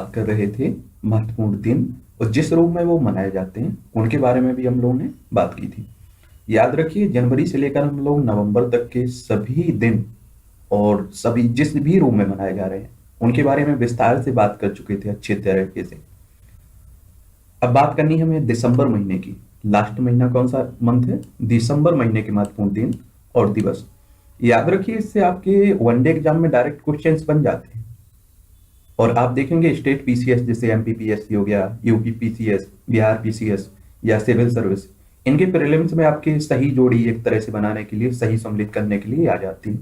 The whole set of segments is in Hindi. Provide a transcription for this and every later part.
बात कर रहे थे महत्वपूर्ण दिन और जिस रूप में वो मनाए जाते हैं उनके बारे में भी हम लोगों ने बात की थी। याद रखिए, जनवरी से लेकर हम लोग नवंबर तक के सभी दिन और सभी जिस भी रूप में मनाए जा रहे हैं उनके बारे में विस्तार से बात कर चुके थे अच्छे तरीके से। अब बात करनी है हमें दिसंबर महीने की। लास्ट महीना कौन सा मंथ है? दिसंबर महीने के महत्वपूर्ण दिन और दिवस। याद रखिए, इससे आपके वनडे एग्जाम में डायरेक्ट क्वेश्चंस बन जाते हैं। और आप देखेंगे स्टेट पीसीएस जैसे एमपीपीएससी हो गया, यूपी पीसीएस, बिहार पीसीएस या सिविल सर्विस, इनके प्रीलिम्स में आपकी सही जोड़ी एक तरह से बनाने के लिए, सही सम्मिलित करने के लिए आ जाती है।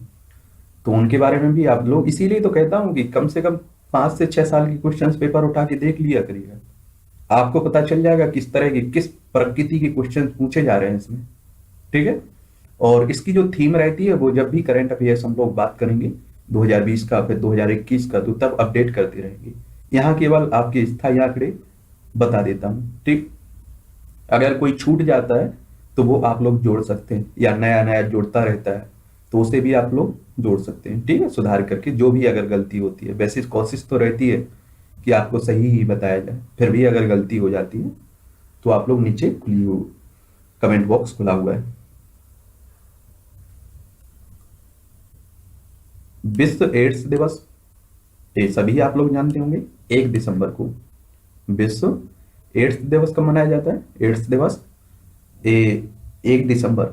तो उनके बारे में भी आप लोग, इसीलिए तो कहता हूँ कि कम से कम 5 से 6 साल के क्वेश्चंस पेपर उठा के देख लिया करिएगा। आपको पता चल जाएगा किस तरह के, किस प्रकृति के क्वेश्चन पूछे जा रहे हैं इसमें। ठीक है। और इसकी जो थीम रहती है वो जब भी करंट अफेयर्स हम लोग बात करेंगे 2020 का, फिर 2021 का, तो तब अपडेट करती रहेंगी। यहाँ केवल आपके स्थायी आंकड़े बता देता हूँ। ठीक। अगर कोई छूट जाता है तो वो आप लोग जोड़ सकते हैं, या नया नया जोड़ता रहता है तो उसे भी आप लोग जोड़ सकते हैं। ठीक है, सुधार करके जो भी अगर गलती होती है। वैसे कोशिश तो रहती है कि आपको सही ही बताया जाए, फिर भी अगर गलती हो जाती है तो आप लोग नीचे खुली हो, कमेंट बॉक्स खुला हुआ है। विश्व एड्स दिवस, ये सभी आप लोग जानते होंगे। 1 दिसंबर को विश्व एड्स दिवस कब मनाया जाता है? एड्स दिवस ए 1 दिसंबर,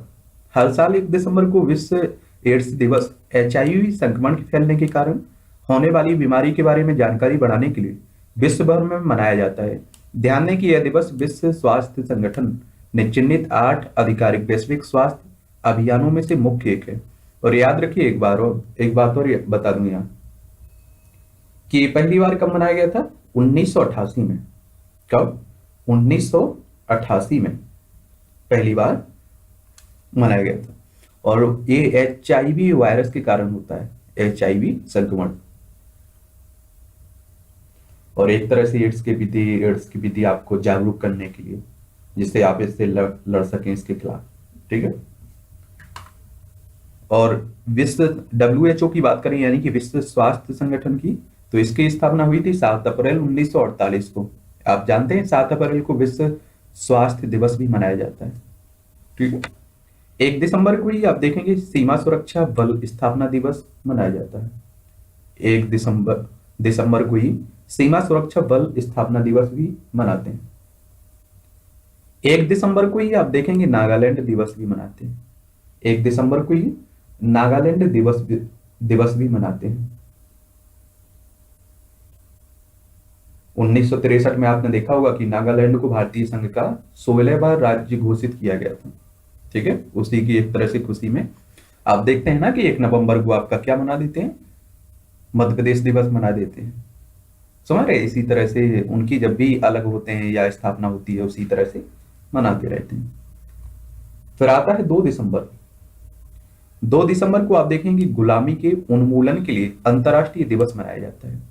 हर साल 1 दिसंबर को विश्व एड्स दिवस एचआईवी संक्रमण के फैलने के कारण होने वाली बीमारी के बारे में जानकारी बढ़ाने के लिए विश्व भर में मनाया जाता है। ध्यान दें कि यह दिवस विश्व स्वास्थ्य संगठन ने चिन्हित 8 आधिकारिक वैश्विक स्वास्थ्य अभियानों में से मुख्य एक है। और याद रखिए, एक बात और बता दूं यहाँ, कि ये पहली बार कब मनाया गया था? 1988 में। कब? 1988 में पहली बार मनाया गया था। और ये एचआईवी वायरस के कारण होता है, एचआईवी संक्रमण। और एक तरह से एड्स की विधि आपको जागरूक करने के लिए, जिससे आप इससे लड़ सकें इसके खिलाफ। ठीक है। और विश्व डब्ल्यूएचओ की बात करें, यानी कि विश्व स्वास्थ्य संगठन की, तो इसकी स्थापना हुई थी 7 अप्रैल 1948 को। आप जानते हैं 7 अप्रैल को विश्व स्वास्थ्य दिवस भी मनाया जाता है। ठीक है। 1 दिसंबर को ही आप देखेंगे सीमा सुरक्षा बल स्थापना दिवस मनाया जाता है। 1 दिसंबर को ही सीमा सुरक्षा बल स्थापना दिवस भी मनाते हैं। 1 दिसंबर को ही आप देखेंगे नागालैंड दिवस भी मनाते हैं। 1 दिसंबर को ही नागालैंड दिवस भी मनाते हैं। 1963 में आपने देखा होगा कि नागालैंड को भारतीय संघ का 16वां राज्य घोषित किया गया था। ठीक है, उसी की एक तरह से खुशी में आप देखते हैं ना कि 1 नवंबर को आपका क्या मना देते हैं? मध्य प्रदेश दिवस मना देते हैं। समझ रहे? इसी तरह से उनकी जब भी अलग होते हैं या स्थापना होती है उसी तरह से मनाते रहते हैं। फिर आता है 2 दिसंबर। 2 दिसंबर को आप देखेंगे गुलामी के उन्मूलन के लिए अंतर्राष्ट्रीय दिवस मनाया जाता है,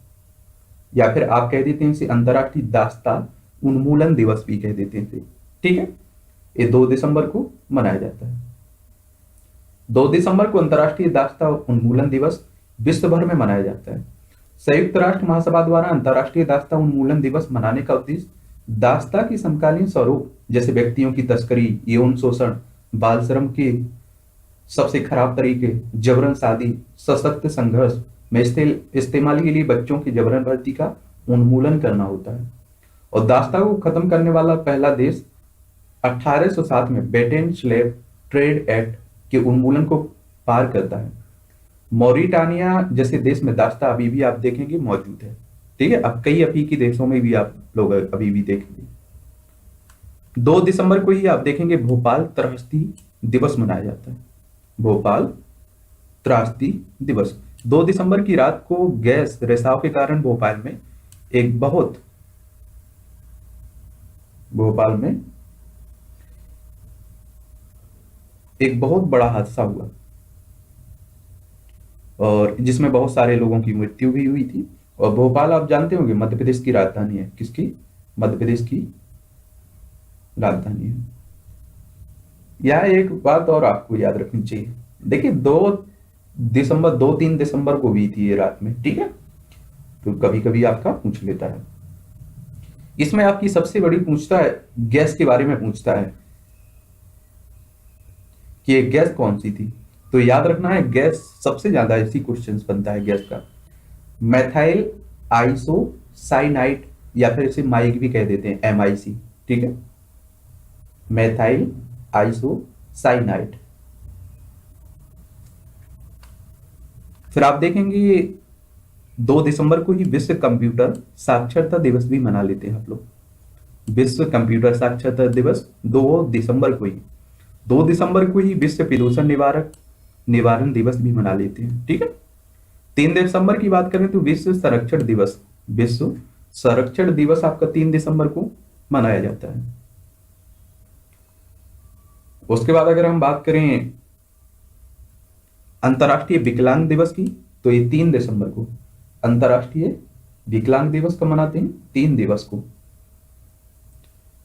या फिर आप कह देते हैं इसे अंतर्राष्ट्रीय दास्ता उन्मूलन दिवस भी कह देते थे। ठीक है, ये 2 दिसंबर को मनाया जाता है। 2 दिसंबर को अंतर्राष्ट्रीय दास्ता उन्मूलन दिवस विश्व भर में मनाया जाता है। संयुक्त राष्ट्र महासभा द्वारा अंतर्राष्ट्रीय दास्ता उन्मूलन दिवस मनाने का उद्देश्य दास्ता की समकालीन स्वरूप, जैसे व्यक्तियों की तस्करी, यौन शोषण, बाल श्रम के सबसे खराब तरीके, जबरन शादी, सशक्त संघर्ष में इस्तेमाल के लिए बच्चों की जबरन भर्ती का उन्मूलन करना होता है। और दास्ता को खत्म करने वाला पहला देश 1807 में बेटेन स्लेव ट्रेड एक्ट के उन्मूलन को पार करता है। मॉरिटानिया जैसे देश में दास्ता अभी भी आप देखेंगे मौजूद है। ठीक है, अब कई अफ्रीकी देशों में भी आप लोग अभी भी देखेंगे। 2 दिसंबर को ही आप देखेंगे भोपाल त्रासदी दिवस मनाया जाता है। भोपाल त्रासदी दिवस 2 दिसंबर की रात को गैस रिसाव के कारण भोपाल में एक बहुत बड़ा हादसा हुआ, और जिसमें बहुत सारे लोगों की मृत्यु भी हुई थी। और भोपाल आप जानते होंगे मध्य प्रदेश की राजधानी है। किसकी? मध्य प्रदेश की राजधानी है। यह एक बात और आपको याद रखनी चाहिए। देखिए 2 3 दिसंबर को हुई थी ये रात में। ठीक है, तो कभी कभी आपका पूछ लेता है। इसमें आपकी सबसे बड़ी पूछता है गैस के बारे में, पूछता है कि ये गैस कौन सी थी। तो याद रखना है गैस, सबसे ज्यादा इसी क्वेश्चंस बनता है गैस का। मैथाइल आइसोसाइनाइड, या फिर इसे माइक भी कह देते हैं, MIC, ठीक है, मैथाइल आइसोसाइनाइड। फिर आप देखेंगे 2 दिसंबर को ही विश्व कंप्यूटर साक्षरता दिवस भी मना लेते हैं आप लोग। विश्व कंप्यूटर साक्षरता दिवस 2 दिसंबर को ही, 2 दिसंबर को ही विश्व प्रदूषण निवारण दिवस भी मना लेते हैं, ठीक है। 3 दिसंबर की बात करें तो विश्व संरक्षण दिवस, विश्व संरक्षण दिवस आपका 3 दिसंबर को मनाया जाता है। उसके बाद अगर हम बात करें अंतर्राष्ट्रीय विकलांग दिवस की, तो ये 3 दिसंबर को अंतर्राष्ट्रीय विकलांग दिवस कब मनाते हैं, 3 दिवस को।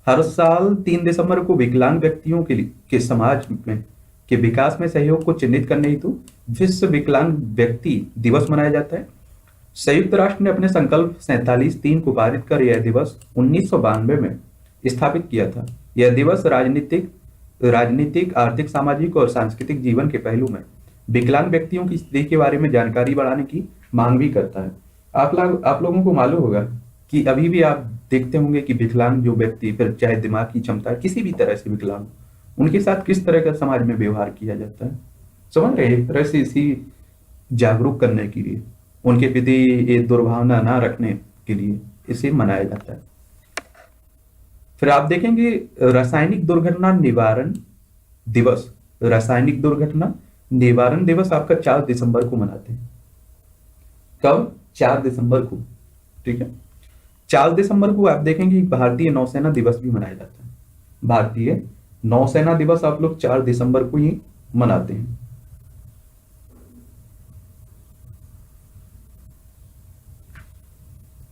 हर साल 3 दिसंबर को विकलांग व्यक्तियों के समाज में के विकास में सहयोग को चिन्हित करने हेतु विश्व विकलांग व्यक्ति दिवस मनाया जाता है। संयुक्त राष्ट्र ने अपने संकल्प 47(3) को पारित कर यह दिवस 1992 में स्थापित किया था। यह दिवस राजनीतिक, आर्थिक, सामाजिक और सांस्कृतिक जीवन के पहलू में विकलांग व्यक्तियों की स्थिति के बारे में जानकारी बढ़ाने की मांग भी करता है। आप लोगों को मालूम होगा कि अभी भी आप देखते होंगे कि विकलांग जो व्यक्ति, फिर चाहे दिमाग की क्षमता किसी भी तरह से विकलांग, उनके साथ किस तरह का समाज में व्यवहार किया जाता है, समझ रहे हैं। एक तरह से इसी जागरूक करने के लिए, उनके प्रति ये दुर्भावना ना रखने के लिए इसे मनाया जाता है। फिर आप देखेंगे रासायनिक दुर्घटना निवारण दिवस, रासायनिक दुर्घटना निवारण दिवस आपका 4 दिसंबर को मनाते हैं। कब, 4 दिसंबर को, ठीक है। 4 दिसंबर को आप देखेंगे भारतीय नौसेना दिवस भी मनाया जाता है। भारतीय नौसेना दिवस आप लोग 4 दिसंबर को ही मनाते हैं।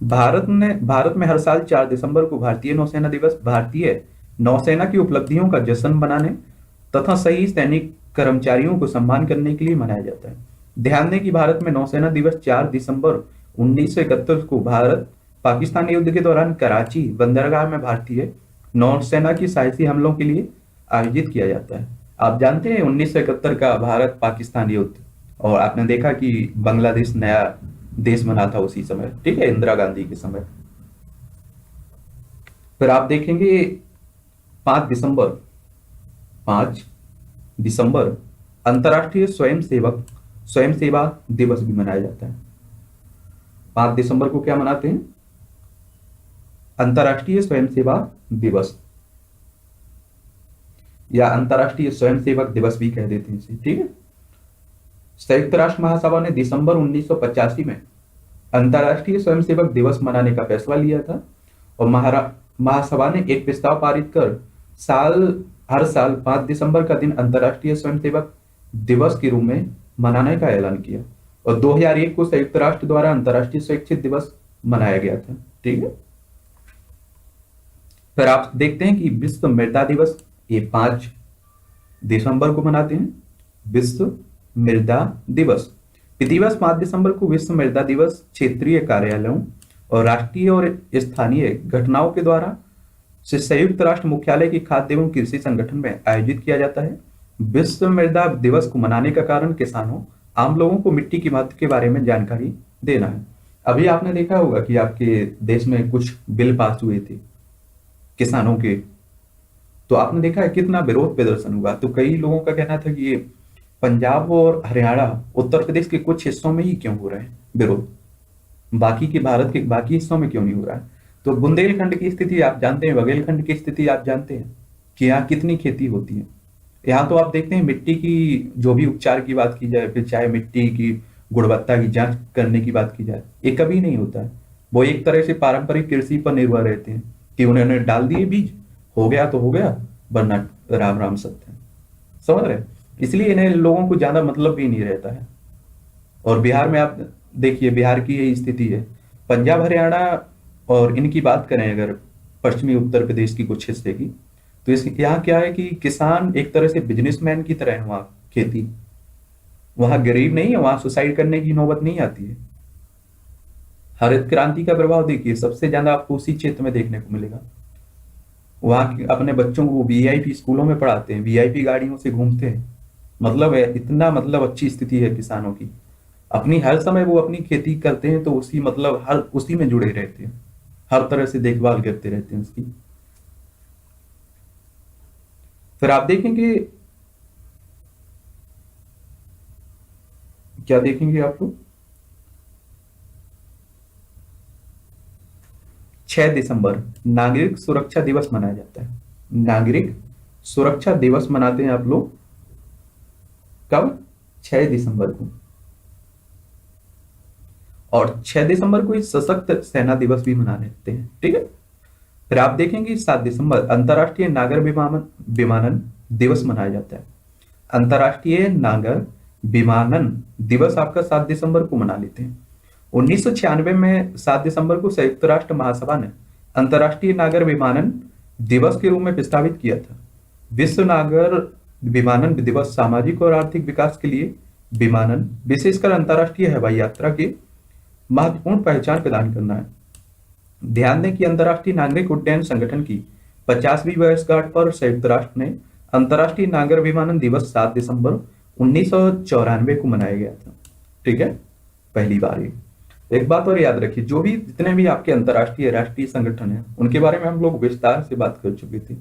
भारत में हर साल 4 दिसंबर को भारतीय नौसेना दिवस, भारतीय नौसेना की उपलब्धियों का जश्न मनाने तथा सही सैनिक कर्मचारियों को सम्मान करने के लिए मनाया जाता है। ध्यान दें कि भारत में नौसेना दिवस 4 दिसंबर 1971 को भारत पाकिस्तान युद्ध के दौरान कराची बंदरगाह में भारतीय नौसेना की साहसी हमलों के लिए आयोजित किया जाता है। आप जानते हैं 1971 का भारत पाकिस्तान युद्ध, और आपने देखा कि बांग्लादेश नया देश बना था उसी समय, ठीक है, इंदिरा गांधी के समय। फिर आप देखेंगे 5 दिसंबर अंतर्राष्ट्रीय स्वयंसेवा दिवस भी मनाया जाता है। 5 दिसंबर को क्या मनाते हैं, अंतर्राष्ट्रीय स्वयंसेवा दिवस, या अंतर्राष्ट्रीय स्वयंसेवक दिवस भी कह देते हैं इसे, ठीक है। संयुक्त राष्ट्र महासभा ने दिसंबर 1985 में अंतर्राष्ट्रीय स्वयंसेवक दिवस मनाने का फैसला लिया था, और महासभा ने एक प्रस्ताव पारित कर हर साल 5 दिसंबर का दिन अंतर्राष्ट्रीय स्वयंसेवक दिवस के रूप में मनाने का ऐलान किया, और 2001 को संयुक्त राष्ट्र द्वारा अंतर्राष्ट्रीय स्वैच्छिक दिवस मनाया गया था, ठीक है। फिर आप देखते हैं कि विश्व मृदा दिवस, ये 5 दिसंबर को मनाते हैं, विश्व मृदा दिवस। प्रतिवर्ष 5 दिसंबर को विश्व मृदा दिवस क्षेत्रीय कार्यालयों और राष्ट्रीय और स्थानीय घटनाओं के द्वारा से संयुक्त राष्ट्र मुख्यालय की खाद्य एवं कृषि संगठन में आयोजित किया जाता है। विश्व मृदा दिवस को मनाने का कारण किसानों, आम लोगों को मिट्टी के महत्व के बारे में जानकारी देना है। अभी आपने देखा होगा कि आपके देश में कुछ बिल पास हुए थे किसानों के, तो आपने देखा है कितना विरोध प्रदर्शन हुआ। तो कई लोगों का कहना था कि ये पंजाब और हरियाणा, उत्तर प्रदेश के कुछ हिस्सों में ही क्यों हो रहा है विरोध, बाकी के भारत के बाकी हिस्सों में क्यों नहीं हो रहा है। तो बुंदेलखंड की स्थिति आप जानते हैं, बघेलखंड की स्थिति आप जानते हैं कि यहाँ कितनी खेती होती है। यहाँ तो आप देखते हैं मिट्टी की जो भी उपचार की बात की जाए, फिर चाहे मिट्टी की गुणवत्ता की जांच करने की बात की जाए, ये कभी नहीं होता है। वो एक तरह से पारंपरिक कृषि पर निर्भर रहते हैं कि उन्होंने डाल दिए बीज, हो गया तो हो गया, वरना राम राम सत्य, समझ रहे। इसलिए इन्हें लोगों को ज्यादा मतलब भी नहीं रहता है। और बिहार में आप देखिए, बिहार की यही स्थिति है। पंजाब, हरियाणा और इनकी बात करें अगर पश्चिमी उत्तर प्रदेश की कुछ हिस्से की, तो इस यहाँ क्या है कि किसान एक तरह से बिजनेसमैन की तरह है। वहां खेती, वहां गरीब नहीं है, वहां सुसाइड करने की नौबत नहीं आती है। हरित क्रांति का प्रभाव देखिए सबसे ज्यादा आपको उसी क्षेत्र में देखने को मिलेगा। वहां अपने बच्चों को वीआईपी स्कूलों में पढ़ाते हैं, वीआईपी गाड़ियों से घूमते हैं। मतलब है इतना, मतलब अच्छी स्थिति है किसानों की। अपनी हर समय वो अपनी खेती करते हैं तो उसी, मतलब हर उसी में जुड़े रहते हैं, हर तरह से देखभाल करते रहते हैं उसकी। फिर आप देखेंगे, क्या देखेंगे आप लोग, 6 दिसंबर नागरिक सुरक्षा दिवस मनाया जाता है। नागरिक सुरक्षा दिवस मनाते हैं आप लोग कब? 6 दिसंबर को। और 6 दिसंबर को ही सशक्त सेना दिवस भी मना लेते हैं, ठीक है। फिर आप देखेंगे 7 दिसंबर अंतर्राष्ट्रीय नागर विमानन दिवस मनाया जाता है। अंतर्राष्ट्रीय नागर विमानन दिवस आपका 7 दिसंबर को मना लेते हैं। 1996 में 7 दिसंबर को संयुक्त राष्ट्र महासभा ने अंतर्राष्ट्रीय नागर विमानन दिवस के रूप में प्रस्तावित किया था। विश्व नागर विमानन दिवस सामाजिक और आर्थिक विकास के लिए विमानन, विशेषकर अंतर्राष्ट्रीय हवाई यात्रा के महत्वपूर्ण पहचान प्रदान करना है। ध्यान दें कि अंतर्राष्ट्रीय नागरिक उड्डयन संगठन की 50वीं वर्षगांठ पर संयुक्त राष्ट्र ने अंतर्राष्ट्रीय नागर विमानन दिवस 7 दिसंबर 1994 को मनाया गया था, ठीक है, पहली बार ये। एक बात और याद रखिए, जो भी जितने भी आपके अंतर्राष्ट्रीय राष्ट्रीय संगठन है उनके बारे में हम लोग विस्तार से बात कर चुके थे।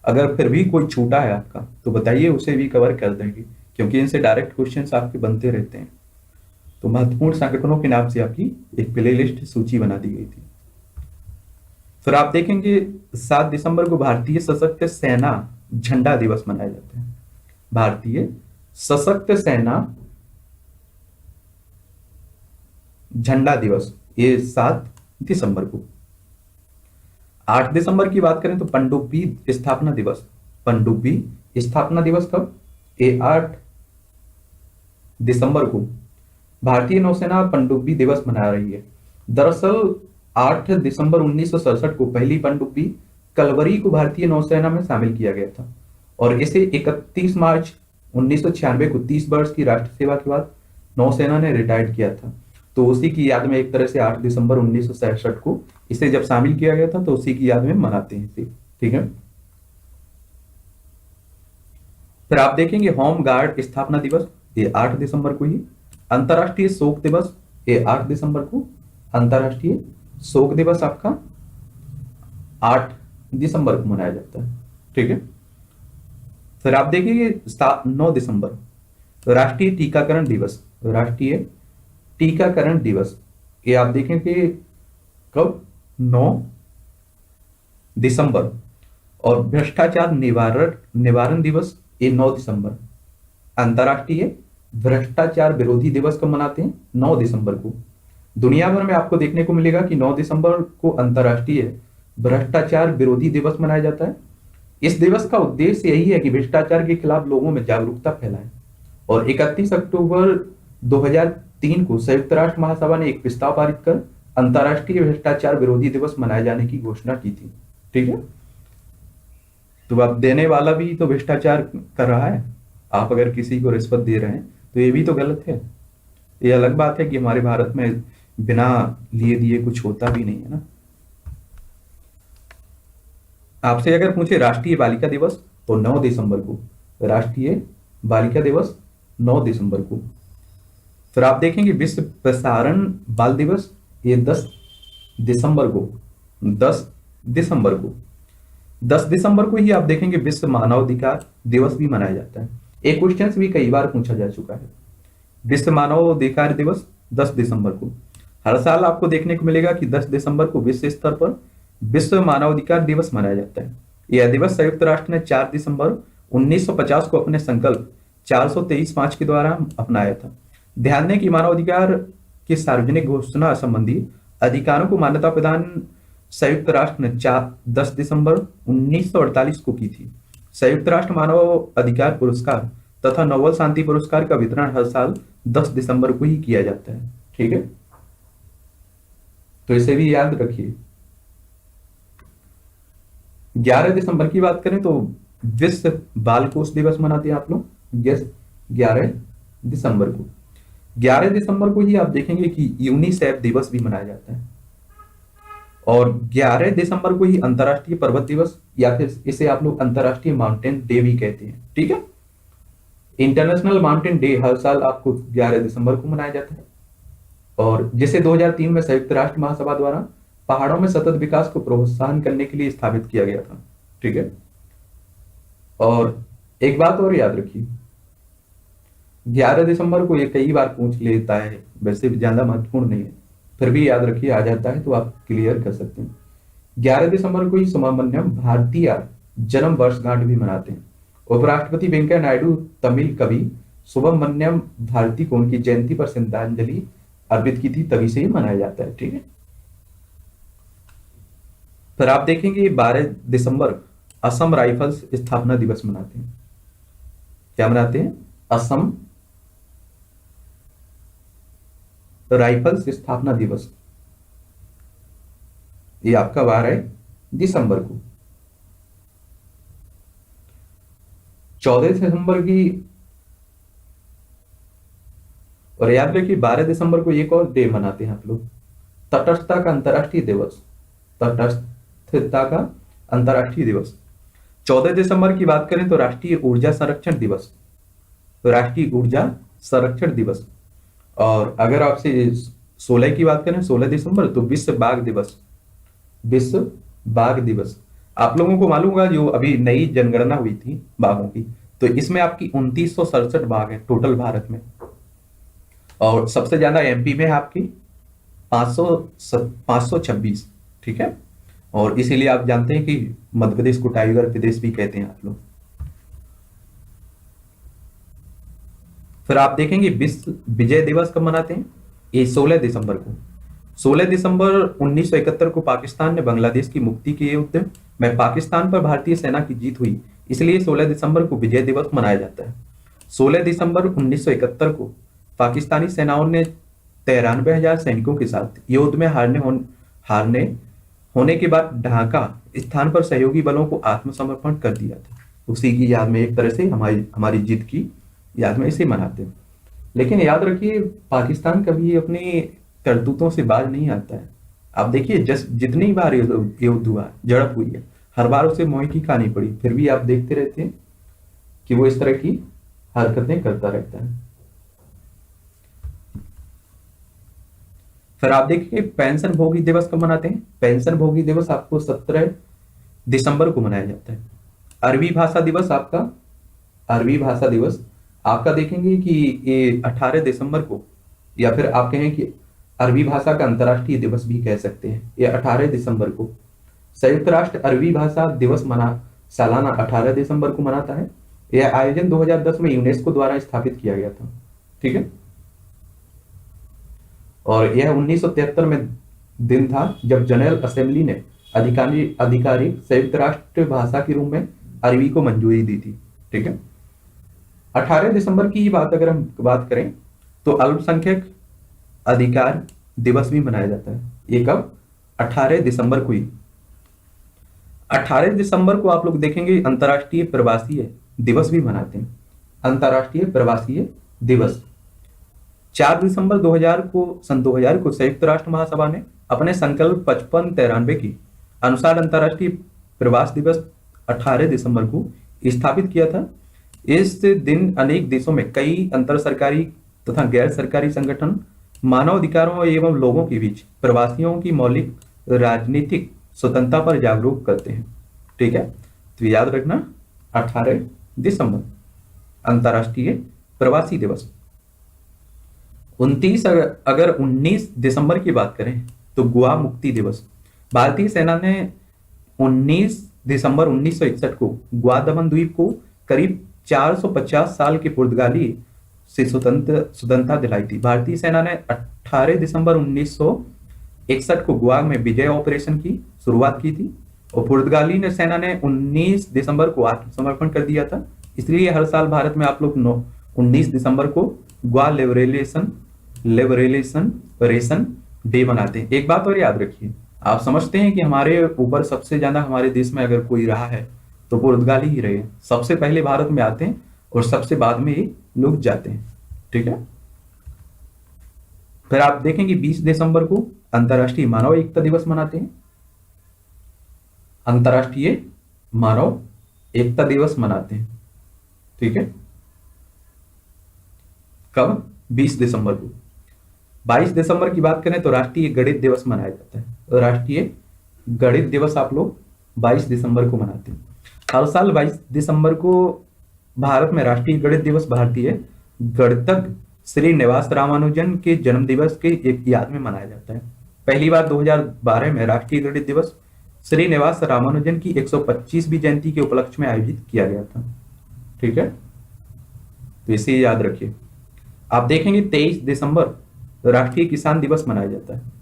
अगर फिर भी कोई छूटा है आपका तो बताइए, उसे भी कवर कर देंगे, क्योंकि इनसे डायरेक्ट क्वेश्चंस आपके बनते रहते हैं। तो महत्वपूर्ण संगठनों के नाम से आपकी एक प्लेलिस्ट सूची बना दी गई थी। फिर आप देखेंगे 7 दिसंबर को भारतीय सशस्त्र सेना झंडा दिवस मनाया जाता है। भारतीय सशस्त्र सेना झंडा दिवस, ये 7 दिसंबर को। 8 दिसंबर की बात करें तो पनडुब्बी स्थापना दिवस। पनडुब्बी स्थापना दिवस कब? ये 8 दिसंबर को भारतीय नौसेना पनडुब्बी दिवस मना रही है। दरअसल 8 दिसंबर 1967 को पहली पनडुब्बी कलवरी को भारतीय नौसेना में शामिल किया गया था और इसे 31 मार्च 1996 को 30 वर्ष की राष्ट्र सेवा के बाद नौसेना ने रिटायर्ड किया था। तो उसी की याद में एक तरह से 8 दिसंबर 1967 को इसे जब शामिल किया गया था तो उसी की याद में मनाते हैं इसे, ठीक है। फिर आप देखेंगे होम गार्ड स्थापना दिवस, ये 8 दिसंबर को ही। अंतर्राष्ट्रीय शोक दिवस, ये 8 दिसंबर को। अंतर्राष्ट्रीय शोक दिवस आपका 8 दिसंबर को मनाया जाता है, ठीक है। फिर आप देखिए 9 दिसंबर राष्ट्रीय टीकाकरण दिवस। राष्ट्रीय टीकाकरण दिवस, ये आप देखें कि कब? 9 दिसंबर। और भ्रष्टाचार निवारण दिवस, ये 9 दिसंबर। अंतर्राष्ट्रीय भ्रष्टाचार विरोधी दिवस कब मनाते हैं? 9 दिसंबर को। दुनिया भर में आपको देखने को मिलेगा कि 9 दिसंबर को अंतर्राष्ट्रीय भ्रष्टाचार विरोधी दिवस मनाया जाता है। इस दिवस का उद्देश्य यही है कि भ्रष्टाचार के खिलाफ लोगों में जागरूकता फैलाएं। और 31 अक्टूबर 2003 को संयुक्त राष्ट्र महासभा ने एक प्रस्ताव पारित कर अंतर्राष्ट्रीय भ्रष्टाचार विरोधी दिवस मनाए जाने की घोषणा की थी, ठीक है। तो अब देने वाला भी तो भ्रष्टाचार कर रहा है। आप अगर किसी को रिश्वत दे रहे हैं तो ये भी तो गलत है। ये अलग बात है कि हमारे भारत में बिना लिए दिए कुछ होता भी नहीं है ना। आपसे अगर पूछे राष्ट्रीय बालिका दिवस तो 9 दिसंबर को। राष्ट्रीय बालिका दिवस 9 दिसंबर को। फिर आप देखेंगे विश्व प्रसारण बाल दिवस, ये 10 दिसंबर को। 10 दिसंबर को 10 दिसंबर को ही आप देखेंगे विश्व मानवाधिकार दिवस भी मनाया जाता है। एक क्वेश्चन भी कई बार पूछा जा चुका है। विश्व मानवाधिकार दिवस 10 दिसंबर को। हर साल आपको देखने को मिलेगा कि 10 दिसंबर को विश्व स्तर पर विश्व मानवाधिकार दिवस मनाया जाता है। यह दिवस संयुक्त राष्ट्र ने 4 दिसंबर 1950 को अपने संकल्प 423-5 के द्वारा अपनाया था। ध्यान दें कि मानवाधिकार की सार्वजनिक घोषणा संबंधी अधिकारों को मान्यता प्रदान संयुक्त राष्ट्र ने 10 दिसंबर 1948 को की थी। संयुक्त राष्ट्र मानव अधिकार पुरस्कार तथा नोबेल शांति पुरस्कार का वितरण हर साल 10 दिसंबर को ही किया जाता है, ठीक है। तो इसे भी याद रखिए। 11 दिसंबर की बात करें तो विश्व बाल कोष दिवस मनाते हैं आप लोग। यस, 11 दिसंबर को। 11 दिसंबर को ही आप देखेंगे कि यूनिसेफ दिवस भी मनाया जाता है, और 11 दिसंबर को ही अंतर्राष्ट्रीय पर्वत दिवस, या फिर इसे आप लोग अंतर्राष्ट्रीय माउंटेन डे भी कहते हैं, ठीक है। इंटरनेशनल माउंटेन डे हर साल आपको 11 दिसंबर को मनाया जाता है, और जिसे 2003 में संयुक्त राष्ट्र महासभा द्वारा पहाड़ों में सतत विकास को प्रोत्साहन करने के लिए स्थापित किया गया था, ठीक है। और एक बात और याद रखिए, 11 दिसंबर को ये कई बार पूछ लेता है, वैसे भी ज्यादा महत्वपूर्ण नहीं है, फिर भी याद रखिए, आ जाता है तो आप क्लियर कर सकते हैं। 11 दिसंबर को ही सुब्रमण्यम भारतीय जन्म वर्षगांठ भी मनाते हैं। उपराष्ट्रपति वेंकैया नायडू तमिल कवि सुब्रमण्यम भारती को उनकी जयंती पर श्रद्धांजलि अर्पित की थी, तभी से ही मनाया जाता है, ठीक है। फिर आप देखेंगे 12 दिसंबर असम राइफल्स स्थापना दिवस मनाते हैं। क्या मनाते हैं? असम राइफल्स स्थापना दिवस। ये आपका 12 दिसंबर को। 14 दिसंबर की, और याद रखिए 12 दिसंबर को एक और डे मनाते हैं आप लोग, तटस्थता का अंतर्राष्ट्रीय दिवस। तटस्थता का अंतर्राष्ट्रीय दिवस। 14 दिसंबर की बात करें तो राष्ट्रीय ऊर्जा संरक्षण दिवस, राष्ट्रीय ऊर्जा संरक्षण दिवस। और अगर आपसे 16 की बात करें, 16 दिसंबर, तो विश्व बाघ दिवस। विश्व बाघ दिवस। आप लोगों को मालूम होगा जो अभी नई जनगणना हुई थी बाघों की, तो इसमें आपकी 2967 बाघ है टोटल भारत में, और सबसे ज्यादा एमपी में है आपकी 526, ठीक है। और इसीलिए आप जानते हैं कि मध्य प्रदेश को टाइगर प्रदेश भी कहते हैं आप लोग। फिर आप देखेंगे विश्व विजय दिवस कब मनाते हैं? ये 16 दिसंबर को। 16 दिसंबर 1971 को पाकिस्तान ने बांग्लादेश की मुक्ति के युद्ध में पाकिस्तान पर भारतीय सेना की जीत हुई, इसलिए 16 दिसंबर को विजय दिवस मनाया जाता है। 16 दिसंबर 1971 को पाकिस्तानी सेनाओं ने 93,000 सैनिकों के साथ युद्ध में हारने होने के बाद ढाका स्थान पर सहयोगी बलों को आत्मसमर्पण कर दिया था। उसी की याद में, एक तरह से हमारी जीत की याद में इसे मनाते हैं। लेकिन याद रखिए, पाकिस्तान कभी अपनी करतूतों से बाज नहीं आता है। आप देखिए, जितनी बार युद्ध हुआ, झड़प हुई है, हर बार उसे मोह की खानी पड़ी, फिर भी आप देखते रहते हैं कि वो इस तरह की हरकतें करता रहता है। फिर आप देखिए पेंशन भोगी दिवस कब मनाते हैं? पेंशन भोगी दिवस आपको 17 दिसंबर को मनाया जाता है। अरबी भाषा दिवस आपका देखेंगे कि ये 18 दिसंबर को, या फिर आप कहें कि अरबी भाषा का अंतर्राष्ट्रीय दिवस भी कह सकते हैं, ये 18 दिसंबर को। संयुक्त राष्ट्र अरबी भाषा दिवस सालाना 18 दिसंबर को मनाता है। यह आयोजन 2010 में यूनेस्को द्वारा स्थापित किया गया था, ठीक है। और यह 1973 में दिन था जब जनरल असेंबली ने आधिकारिक संयुक्त राष्ट्र भाषा के रूप में अरबी को मंजूरी दी थी, ठीक है। 18 दिसंबर की बात अगर हम बात करें तो अल्पसंख्यक अधिकार दिवस भी मनाया जाता है। ये कब? 18 दिसंबर को ही। 18 दिसंबर को आप लोग देखेंगे अंतर्राष्ट्रीय प्रवासी दिवस भी मनाते हैं। अंतर्राष्ट्रीय प्रवासी दिवस 4 दिसंबर 2000 को, सन 2000 को संयुक्त राष्ट्र महासभा ने अपने संकल्प 5593 की अनुसार अंतर्राष्ट्रीय प्रवास दिवस 18 दिसंबर को स्थापित किया था। इस दिन अनेक देशों में कई अंतर सरकारी तथा गैर सरकारी संगठन मानव अधिकारों एवं लोगों के बीच प्रवासियों की मौलिक राजनीतिक स्वतंत्रता पर जागरूक करते हैं, ठीक है। तो याद रखना 18 दिसंबर अंतर्राष्ट्रीय प्रवासी दिवस। 19 दिसंबर की बात करें तो गोवा मुक्ति दिवस। भारतीय सेना ने 19 दिसंबर 1961 को गोवा दमन द्वीप को करीब 450 साल के पुर्तगाली से स्वतंत्रता दिलाई थी। भारतीय सेना ने 18 दिसंबर 1961 को गोवा में विजय ऑपरेशन की शुरुआत की थी, और पुर्तगाली सेना ने 19 दिसंबर को आत्मसमर्पण कर दिया था। इसलिए हर साल भारत में आप लोग 19 दिसंबर को गोवा लिबरेशन डे मनाते हैं। एक बात और याद रखिए, आप समझते हैं कि हमारे ऊपर सबसे ज्यादा हमारे देश में अगर कोई रहा है तो पुर्तगाली ही रहे। सबसे पहले भारत में आते हैं और सबसे बाद में ही लोग जाते हैं, ठीक है। फिर आप देखेंगे 20 दिसंबर को अंतर्राष्ट्रीय मानव एकता दिवस मनाते हैं। अंतर्राष्ट्रीय मानव एकता दिवस मनाते हैं, ठीक है। कब? 20 दिसंबर को। 22 दिसंबर की बात करें तो राष्ट्रीय गणित दिवस मनाया जाता है। राष्ट्रीय गणित दिवस आप लोग 22 दिसंबर को मनाते हैं। हर साल 22 दिसंबर को भारत में राष्ट्रीय गणित दिवस भारतीय गणितज्ञ श्रीनिवास रामानुजन के जन्म दिवस के एक याद में मनाया जाता है। पहली बार 2012 में राष्ट्रीय गणित दिवस श्रीनिवास रामानुजन की 125वीं जयंती के उपलक्ष्य में आयोजित किया गया था, ठीक है। तो इसे याद रखिए। आप देखेंगे 23 दिसंबर राष्ट्रीय किसान दिवस मनाया जाता है।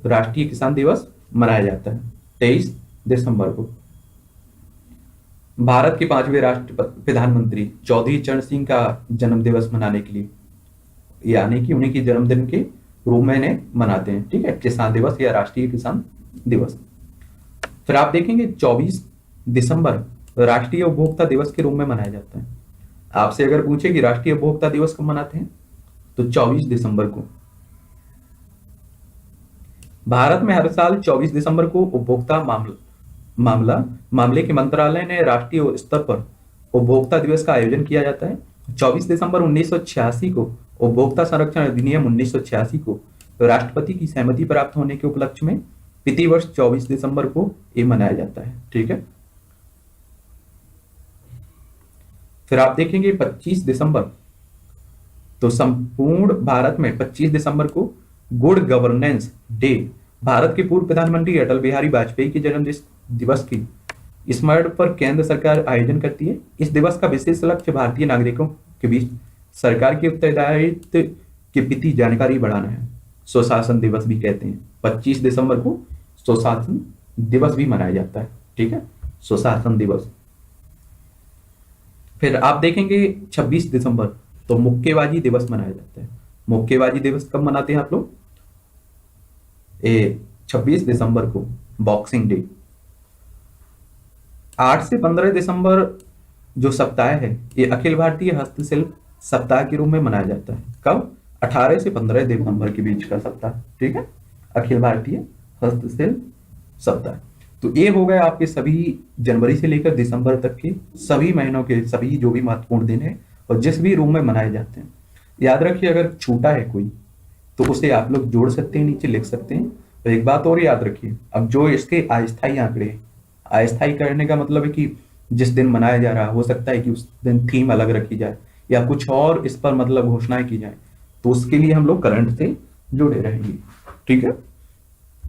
राष्ट्रीय किसान दिवस मनाया जाता है 23 दिसंबर को। भारत के 5वें राष्ट्रपति प्रधानमंत्री चौधरी चरण सिंह का जन्म दिवस मनाने के लिए, यानी कि उन्हीं के जन्मदिन के रूप में इन्हें मनाते हैं, ठीक है, किसान दिवस या राष्ट्रीय किसान दिवस। फिर आप देखेंगे 24 दिसंबर राष्ट्रीय उपभोक्ता दिवस के रूप में मनाया जाता है। आपसे अगर पूछे कि राष्ट्रीय उपभोक्ता दिवस कब मनाते हैं तो 24 दिसंबर को। भारत में हर साल 24 दिसंबर को उपभोक्ता मामले के मंत्रालय ने राष्ट्रीय स्तर पर उपभोक्ता दिवस का आयोजन किया जाता है। 24 दिसंबर 1986 को उपभोक्ता संरक्षण अधिनियम 1986 को राष्ट्रपति की सहमति प्राप्त होने के उपलक्ष्य में प्रतिवर्ष 24 दिसंबर को ये मनाया जाता है, ठीक है। फिर आप देखेंगे 25 दिसंबर, तो संपूर्ण भारत में 25 दिसंबर को गुड गवर्नेंस डे, भारत के पूर्व प्रधानमंत्री अटल बिहारी वाजपेयी के जन्म दिवस की स्मरण पर केंद्र सरकार आयोजन करती है। इस दिवस का विशेष लक्ष्य भारतीय नागरिकों के बीच सरकार के उत्तरदायित्व के प्रति जानकारी बढ़ाना है। सुशासन दिवस भी कहते हैं। 25 दिसंबर को सुशासन दिवस भी मनाया जाता है, ठीक है, सुशासन दिवस। फिर आप देखेंगे 26 दिसंबर तो मुक्केबाजी दिवस मनाया जाता है। मुक्केबाजी दिवस कब मनाते हैं आप लोग? 26 दिसंबर को, बॉक्सिंग डे। 8 से 15 दिसंबर जो सप्ताह है ये अखिल भारतीय हस्तशिल्प सप्ताह के रूप में मनाया जाता है। कब? 18 से 15 दिसंबर के बीच का सप्ताह, ठीक है, अखिल भारतीय हस्तशिल्प सप्ताह। तो ये हो गए आपके सभी जनवरी से लेकर दिसंबर तक के सभी महीनों के सभी जो भी महत्वपूर्ण दिन है और जिस भी रूप में मनाए जाते हैं। याद रखिए, अगर छूटा है कोई तो उसे आप लोग जोड़ सकते हैं, नीचे लिख सकते हैं। तो एक बात और याद रखिए, अब जो इसके अस्थायी आंकड़े हैं, अस्थायी करने का मतलब है कि जिस दिन मनाया जा रहा हो सकता है कि उस दिन थीम अलग रखी जाए या कुछ और इस पर मतलब घोषणाएं की जाए, तो उसके लिए हम लोग करंट से जुड़े रहेंगे, ठीक है।